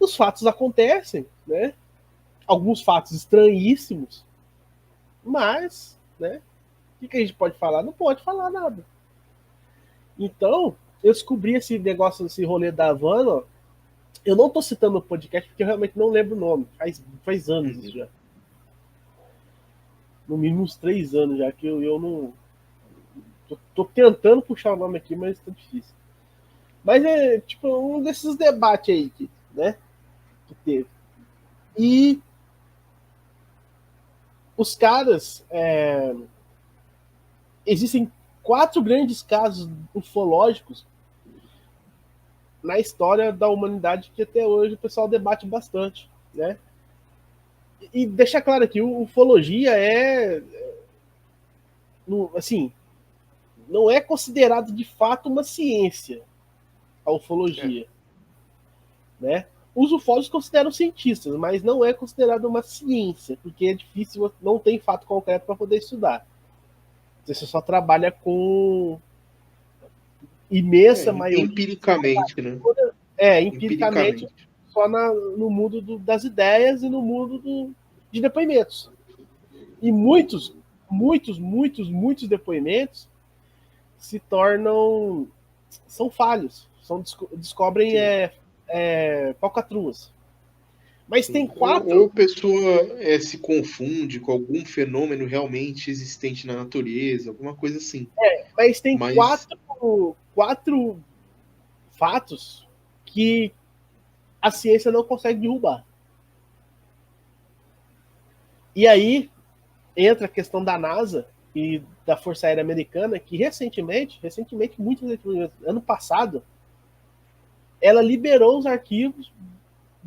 os fatos acontecem, né? Alguns fatos estranhíssimos, mas, né? O que a gente pode falar? Não pode falar nada. Então, eu descobri esse negócio, esse rolê da Havana, ó. Eu não tô citando o podcast porque eu realmente não lembro o nome. Faz anos isso já. No mínimo uns 3 anos já que eu não. Tô tentando puxar o nome aqui, mas tá difícil. Mas é tipo um desses debates aí né, que teve. E os caras. Existem 4 grandes casos ufológicos na história da humanidade que até hoje o pessoal debate bastante, né? E deixar claro aqui, ufologia assim, não é considerado de fato uma ciência, a ufologia, né? Os ufólogos consideram cientistas, mas não é considerado uma ciência, porque é difícil, não tem fato concreto para poder estudar. Você só trabalha com imensa maioria. Empiricamente, né? Empiricamente, só no mundo das ideias e no mundo de depoimentos. E muitos depoimentos se tornam. São falhos. Descobrem falcatruas. Mas tem 4. Ou a pessoa se confunde com algum fenômeno realmente existente na natureza, alguma coisa assim. Mas tem 4 fatos que a ciência não consegue derrubar. E aí entra a questão da NASA e da Força Aérea Americana, que recentemente, muito ano passado, ela liberou os arquivos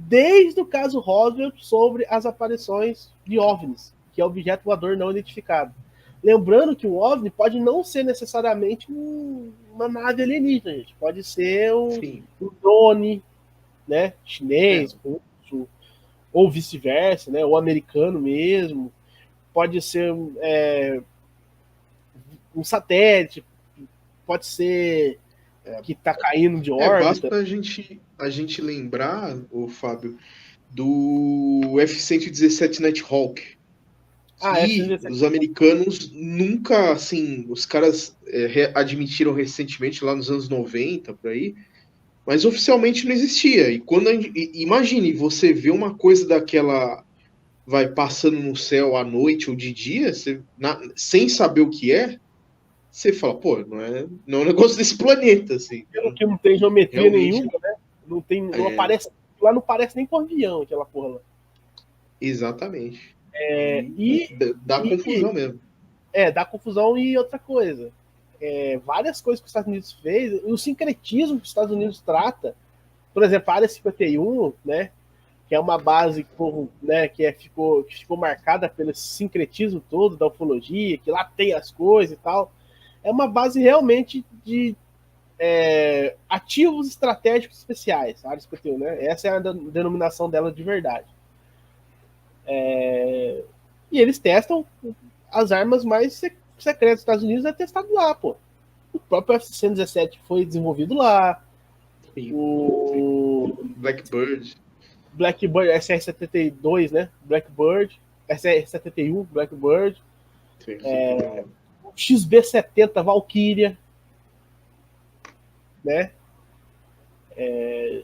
desde o caso Roswell sobre as aparições de OVNIs, que é objeto voador não identificado. Lembrando que o OVNI pode não ser necessariamente uma nave alienígena, gente. Pode ser um drone, né, chinês, ou vice-versa, né, ou americano mesmo. Pode ser um satélite, pode ser que está caindo de órbita. Basta a gente lembrar, Fábio, do F-117 Nighthawk. Que os americanos nunca, assim, os caras admitiram recentemente, lá nos anos 90, por aí, mas oficialmente não existia. E quando imagine você ver uma coisa daquela vai passando no céu à noite ou de dia, sem saber o que você fala, pô, não é um negócio desse planeta, assim. Pelo que não tem geometria nenhuma, né? Não aparece, lá não parece nem com avião, aquela porra lá. Exatamente. Dá confusão mesmo. Dá confusão. E outra coisa, várias coisas que os Estados Unidos fez, o sincretismo que os Estados Unidos trata, por exemplo, a Área 51, né, que é uma base né, que ficou marcada pelo sincretismo todo da ufologia, que lá tem as coisas e tal, é uma base realmente de ativos estratégicos especiais, a Área 51, né? Essa é a denominação dela de verdade. E eles testam as armas mais secretas dos Estados Unidos, é testado lá, pô. O próprio F-117 foi desenvolvido lá. O Blackbird, SR-72, né? Blackbird, SR-71, Blackbird. O XB-70 Valkyria, né?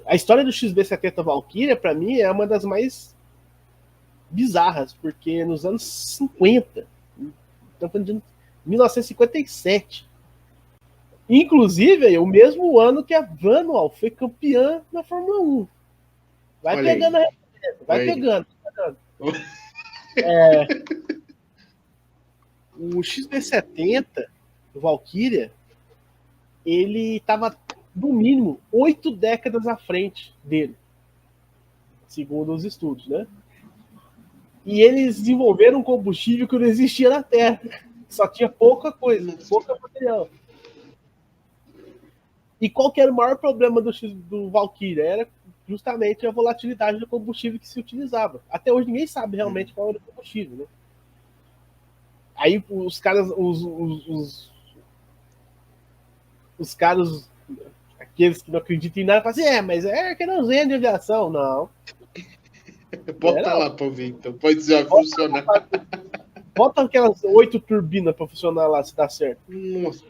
A história do XB-70 Valkyria, para mim, é uma das mais bizarras, porque nos anos 50, estamos falando de 1957, inclusive o mesmo ano que a Vanual foi campeã na Fórmula 1. Vai Olha pegando aí. A referência, vai pegando. O XB-70, o Valkyria, ele estava, no mínimo, 8 décadas à frente dele, segundo os estudos, né? E eles desenvolveram um combustível que não existia na Terra. Só tinha pouca coisa, pouca material. E qual que era o maior problema do Valkyria? Era justamente a volatilidade do combustível que se utilizava. Até hoje ninguém sabe realmente qual era o combustível, né? Aí os caras, os caras aqueles que não acreditam em nada, falam assim, mas é querosene de aviação. Não. Bota lá pra ver, então. Pode já funcionar. Bota aquelas 8 turbinas pra funcionar lá, se dá certo. Nossa.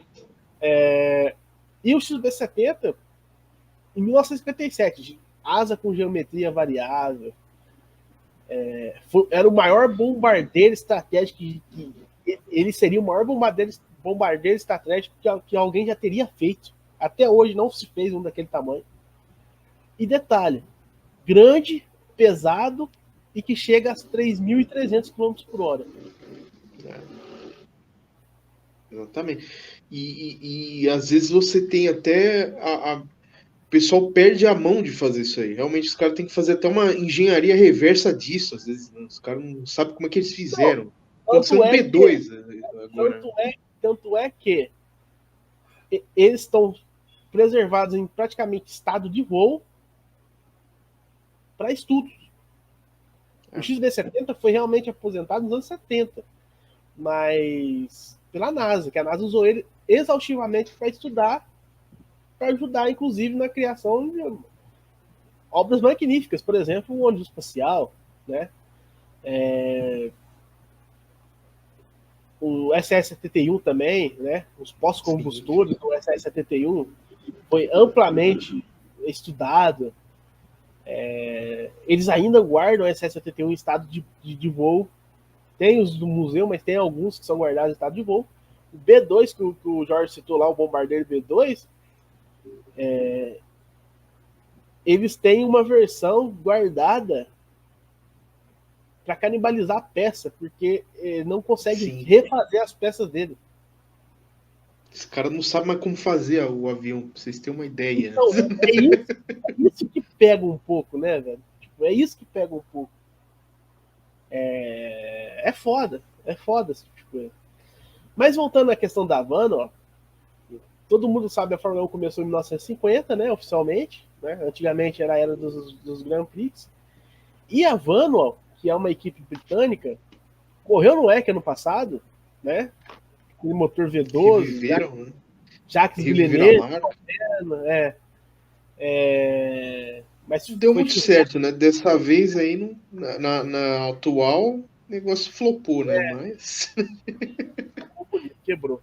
E o XB-70, em 1957, asa com geometria variável, era o maior bombardeiro estratégico ele seria o maior bombardeiro estratégico que alguém já teria feito. Até hoje não se fez um daquele tamanho. E detalhe, grande, pesado e que chega a 3.300 km por hora. Exatamente. E às vezes você tem até o pessoal perde a mão de fazer isso aí. Realmente os caras têm que fazer até uma engenharia reversa disso. Às vezes os caras não sabem como é que eles fizeram. Aconteceu no B2 agora. Tanto é que eles estão preservados em praticamente estado de voo para estudos. O XB-70 foi realmente aposentado nos anos 70, mas pela NASA, que a NASA usou ele exaustivamente para estudar, para ajudar, inclusive, na criação de obras magníficas, por exemplo, o ônibus espacial, né? O SS-71 também, né? Os pós-combustores do SS-71 foi amplamente estudado. Eles ainda guardam o SS-71 em estado de voo. Tem os do museu, mas tem alguns que são guardados em estado de voo. O B2, que o Jorge citou lá, o bombardeiro B2, eles têm uma versão guardada para canibalizar a peça, porque não consegue refazer as peças dele. Esse cara não sabe mais como fazer o avião, pra vocês terem uma ideia. Então, é isso que pega um pouco, né, velho? Tipo, é isso que pega um pouco. É foda esse tipo de coisa. Mas voltando à questão da Havana, ó, todo mundo sabe a Fórmula 1 começou em 1950, né, oficialmente, né? Antigamente era a era dos Grand Prix. E a Havana, ó, que é uma equipe britânica, correu no WEC ano passado, né? Com o motor V12, Reviveram, Jacques Villeneuve, mas deu muito certo, né? Dessa vez aí, na atual, o negócio flopou, né? Mas... quebrou.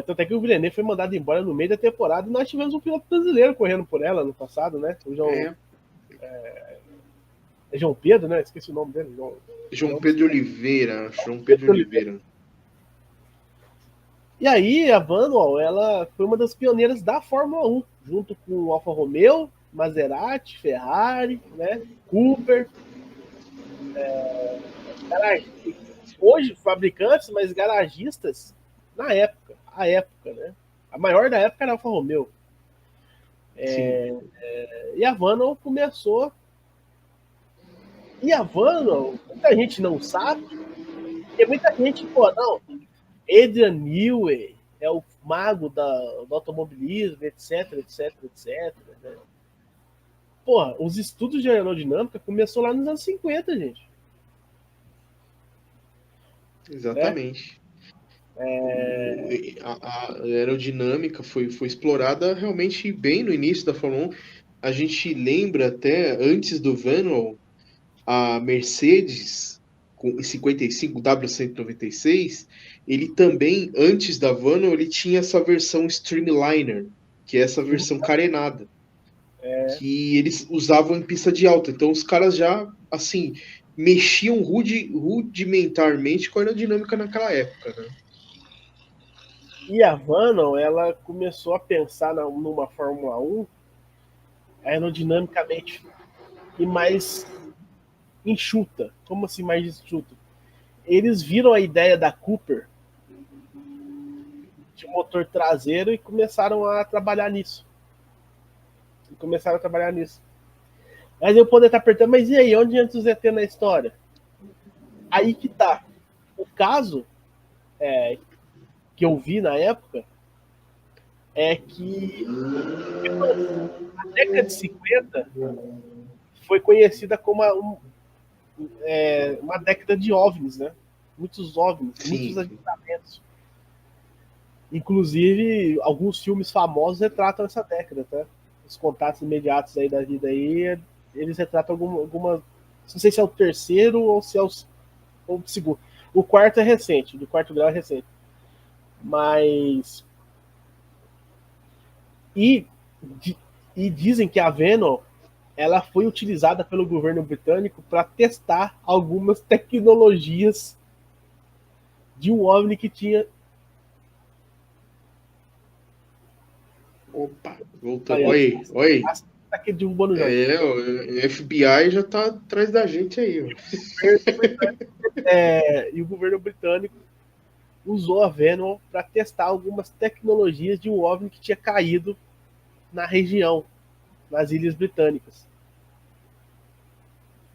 Tanto é que o Villeneuve foi mandado embora no meio da temporada e nós tivemos um piloto brasileiro correndo por ela no passado, né? O João, João Pedro, né? Esqueci o nome dele. João Pedro Oliveira. João Pedro Oliveira. E aí, a Vanwall, ela foi uma das pioneiras da Fórmula 1, junto com o Alfa Romeo, Maserati, Ferrari, né? Cooper. Hoje, fabricantes, mas garagistas na época. né? A maior da época era a Alfa Romeo. E a Vanwall começou. E a Vanwall, muita gente não sabe, porque muita gente, não, Adrian Newey é o mago do automobilismo, etc. Né? Porra, os estudos de aerodinâmica começou lá nos anos 50, gente. Exatamente. A aerodinâmica foi explorada realmente bem no início da Fórmula 1. A gente lembra até, antes do Vanwall, a Mercedes, com 55 W196, ele também, antes da Vanwall, ele tinha essa versão Streamliner, que é essa versão carenada, que eles usavam em pista de alta. Então os caras já, assim, mexiam rudimentarmente com a aerodinâmica naquela época, né? E a Vanwall, ela começou a pensar numa Fórmula 1 aerodinamicamente e mais enxuta. Como assim mais enxuta? Eles viram a ideia da Cooper de motor traseiro e começaram a trabalhar nisso. Mas eu poderia estar perguntando, mas e aí, onde entra o ZT na história? Aí que tá. O caso que eu vi na época é que a década de 50 foi conhecida como uma década de OVNIs, né? Muitos OVNIs, muitos avistamentos. Inclusive, alguns filmes famosos retratam essa década, tá? Os contatos imediatos aí da vida aí, eles retratam alguma. Não sei se é o terceiro ou se é o segundo. O quarto é recente, do quarto grau é recente. Mas. E dizem que a Venom ela foi utilizada pelo governo britânico para testar algumas tecnologias de um OVNI que tinha. Opa, voltando. Oi. Tá aqui derrubando o o FBI já tá atrás da gente aí. Ó. E o governo britânico usou a Venom para testar algumas tecnologias de um OVNI que tinha caído na região, nas Ilhas Britânicas,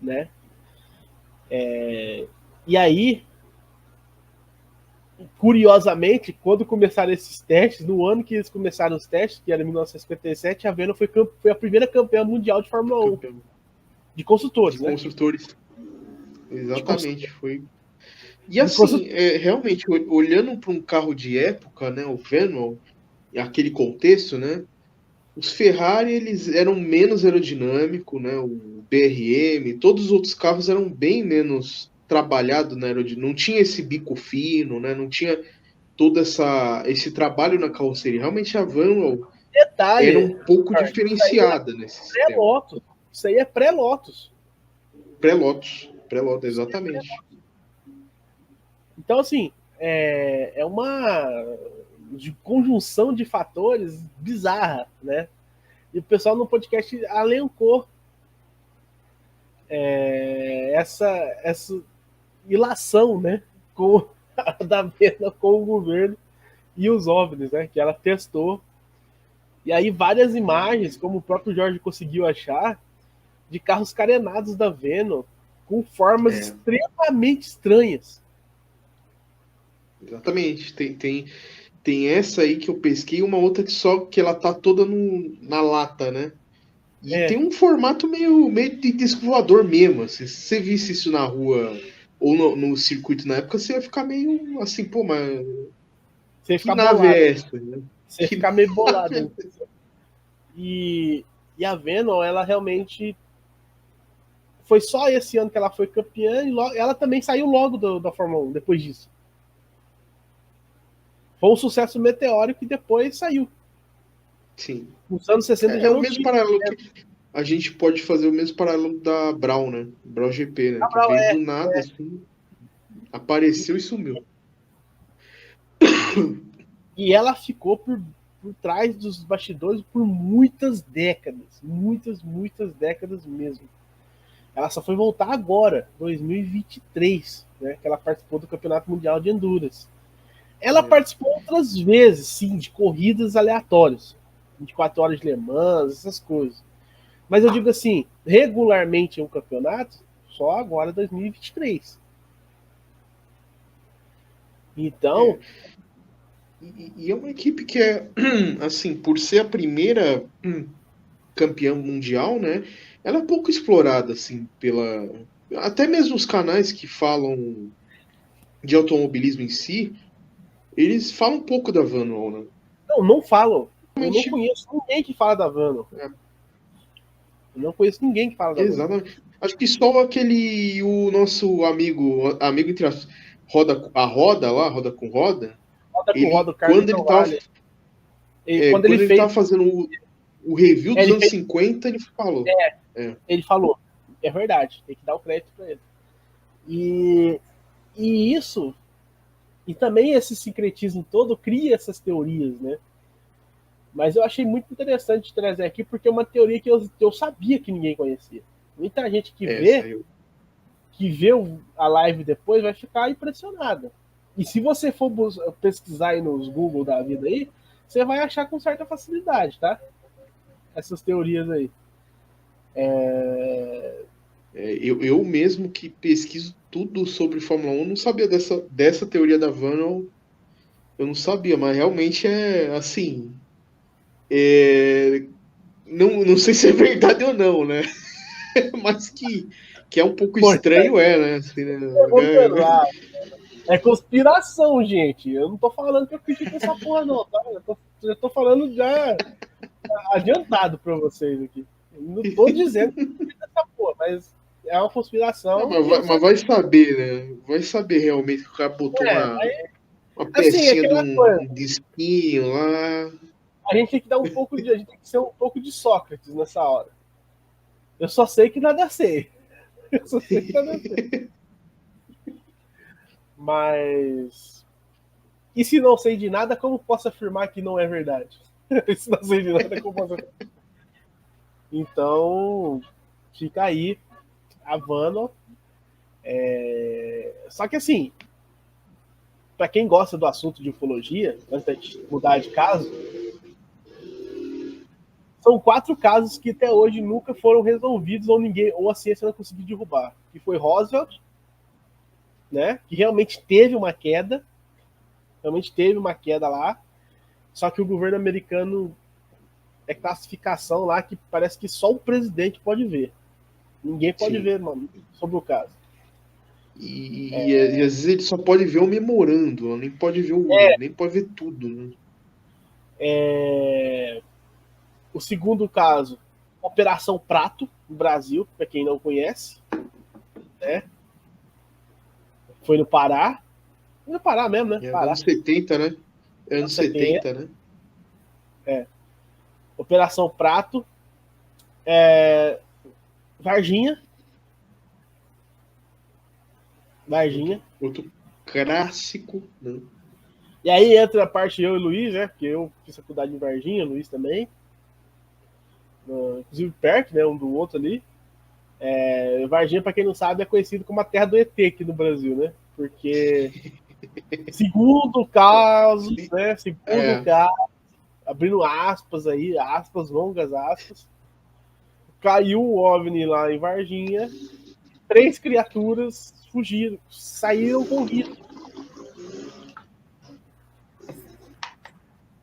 né? E aí, curiosamente, quando começaram esses testes, no ano que eles começaram os testes, que era em 1957, a Venom foi a primeira campeã mundial de Fórmula 1. De construtores, né? Construtores. Exatamente, foi. E assim, realmente, olhando para um carro de época, né, o Venom, aquele contexto, né, os Ferrari, eles eram menos aerodinâmicos, né, o BRM, todos os outros carros eram bem menos trabalhados na aerodinâmica, não tinha esse bico fino, né, não tinha todo esse trabalho na carroceria. Realmente a Venom era um pouco diferenciada nesse sistema. Isso aí é pré-Lotus. Pré-Lotus, exatamente. Então, assim, é uma conjunção de fatores bizarra, né? E o pessoal no podcast elencou essa ilação, né? Da Venom com o governo e os OVNIs, né? Que ela testou. E aí várias imagens, como o próprio Jorge conseguiu achar, de carros carenados da Venom com formas extremamente estranhas. Exatamente. Tem essa aí que eu pesquei, uma outra que ela tá toda na lata, né? E tem um formato meio de disco voador mesmo. Assim, se você visse isso na rua ou no circuito na época, você ia ficar meio assim, pô, mas. Você que nave é essa? Né? Você ia ficar meio bolado. E a Venom, ela realmente. Foi só esse ano que ela foi campeã e ela também saiu logo da Fórmula 1 depois disso. Foi um sucesso meteórico e depois saiu. Sim. Nos anos 60 já é não o mesmo tinha. Paralelo que a gente pode fazer o mesmo paralelo da Brown, né? Brown GP, né? Que veio do nada, assim, apareceu e sumiu. E ela ficou por trás dos bastidores por muitas décadas. Muitas décadas mesmo. Ela só foi voltar agora, 2023, né? Que ela participou do Campeonato Mundial de Endurance. Ela participou outras vezes, sim, de corridas aleatórias. 24 horas de Le Mans, essas coisas. Mas eu digo assim, regularmente em um campeonato, só agora 2023. Então... E é uma equipe que é, assim, por ser a primeira campeã mundial, né? Ela é pouco explorada, assim, até mesmo os canais que falam de automobilismo em si, eles falam um pouco da Venom, né? Não falam. Eu não conheço ninguém que fala da Venom. Eu não conheço ninguém que fala da Venom. Exatamente. Acho que só o nosso amigo entre as roda com roda, quando ele tava quando ele tava fazendo o review dos anos 50, ele falou. Ele falou. É verdade, tem que dar o crédito para ele. E isso, e também esse sincretismo todo cria essas teorias, né? Mas eu achei muito interessante trazer aqui, porque é uma teoria que eu sabia que ninguém conhecia. Muita gente que vê a live depois vai ficar impressionada. E se você for pesquisar aí nos Google da vida aí, você vai achar com certa facilidade, tá? Essas teorias aí. Eu mesmo que pesquiso tudo sobre Fórmula 1, não sabia dessa teoria da Venom. Eu não sabia, mas realmente é assim. Não sei se é verdade ou não, né? Mas que é um pouco estranho, né? Assim, né? É conspiração, gente. Eu não tô falando que eu critico essa porra, não, tá? Eu tô falando já adiantado pra vocês aqui. Eu não tô dizendo que eu critico essa porra, mas é uma conspiração. Mas vai saber, né? Vai saber realmente que o cara botou uma assim, pecinha aquela coisa. de espinho lá. A gente tem que dar a gente tem que ser um pouco de Sócrates nessa hora. Eu só sei que nada sei. Eu só sei que nada sei. Mas. E se não sei de nada, como posso afirmar que não é verdade? Se não sei de nada, como posso afirmar? Então, fica aí a Vano. Só que assim, para quem gosta do assunto de ufologia, antes de mudar de caso, são 4 casos que até hoje nunca foram resolvidos ou a ciência não conseguiu derrubar. Que foi Roswell, né? Que realmente teve uma queda lá, só que o governo americano é classificação lá que parece que só o presidente pode ver. Ninguém pode ver, mano, sobre o caso. E às vezes ele só pode ver o memorando, nem pode ver nem pode ver tudo. Né? O segundo caso, Operação Prato, no Brasil, para quem não conhece, né? Foi no Pará. Foi no Pará mesmo, né? Pará. Anos 70, né? Anos 70, né? Operação Prato. Varginha. Outro clássico, né? E aí entra a parte eu e o Luiz, né? Porque eu fiz faculdade em Varginha, o Luiz também. Inclusive perto, né? Um do outro ali. Varginha, para quem não sabe, é conhecido como a terra do ET aqui no Brasil, né? Porque, segundo caso, né? Caso, abrindo aspas aí, aspas, longas aspas, caiu um OVNI lá em Varginha, 3 criaturas fugiram, saíram com vida.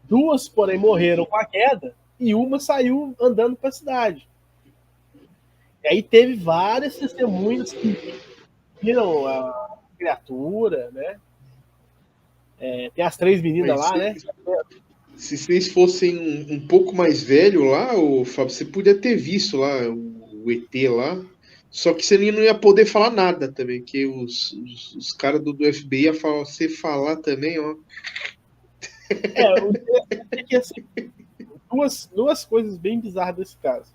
2, porém, morreram com a queda e uma saiu andando para a cidade. E aí teve várias testemunhas que viram a criatura, né? Tem as 3 meninas lá, né? Se vocês fossem um pouco mais velho lá, o Fábio, você podia ter visto lá o ET lá. Só que você não ia poder falar nada também, porque os caras do FBI iam você falar também, ó. O interessante é que assim, duas coisas bem bizarras desse caso.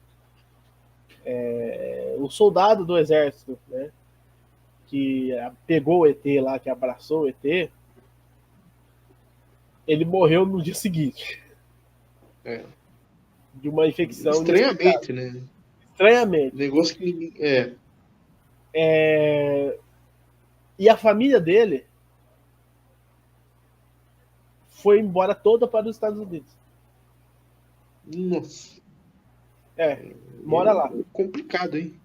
O soldado do exército, né, que pegou o ET lá, que abraçou o ET, ele morreu no dia seguinte. De uma infecção. Estranhamente, né? Estranhamente. Negócio que. E a família dele foi embora toda para os Estados Unidos. Nossa. Mora lá. Complicado, hein?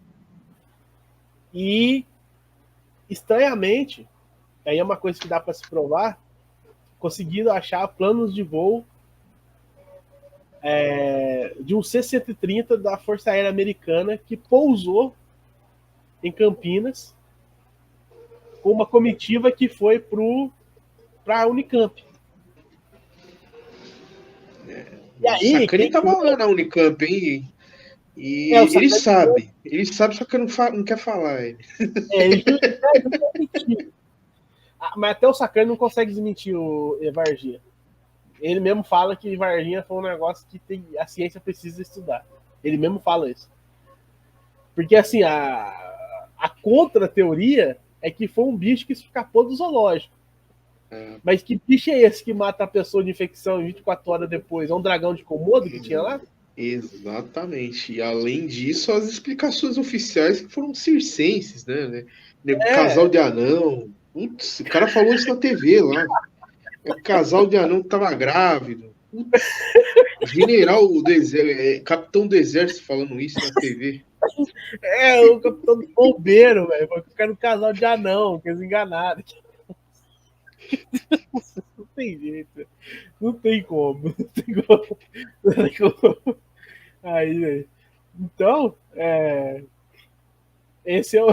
E, estranhamente, aí é uma coisa que dá para se provar, conseguiram achar planos de voo de um C-130 da Força Aérea Americana que pousou em Campinas com uma comitiva que foi para a Unicamp. E aí, o Sacani tava lá na Unicamp, hein? E ele sabe, só que não quer falar. Ele não quer mentir. Mas até o Sacani não consegue desmentir o Varginha. Ele mesmo fala que Varginha foi um negócio que a ciência precisa estudar. Ele mesmo fala isso. Porque, assim, a contra-teoria é que foi um bicho que escapou do zoológico. Mas que bicho é esse que mata a pessoa de infecção e 24 horas depois? É um dragão de Komodo que tinha lá? Exatamente. E além disso, as explicações oficiais que foram circenses, né? Casal de anão. Putz, o cara falou isso na TV lá. O casal de anão que tava grávido. Putz. General do exército, capitão do exército falando isso na TV. O capitão do bombeiro, velho. Porque eu quero um casal de anão, que eles enganaram. Não tem jeito. Não tem como. Não tem como. Aí, velho. Então, esse é o.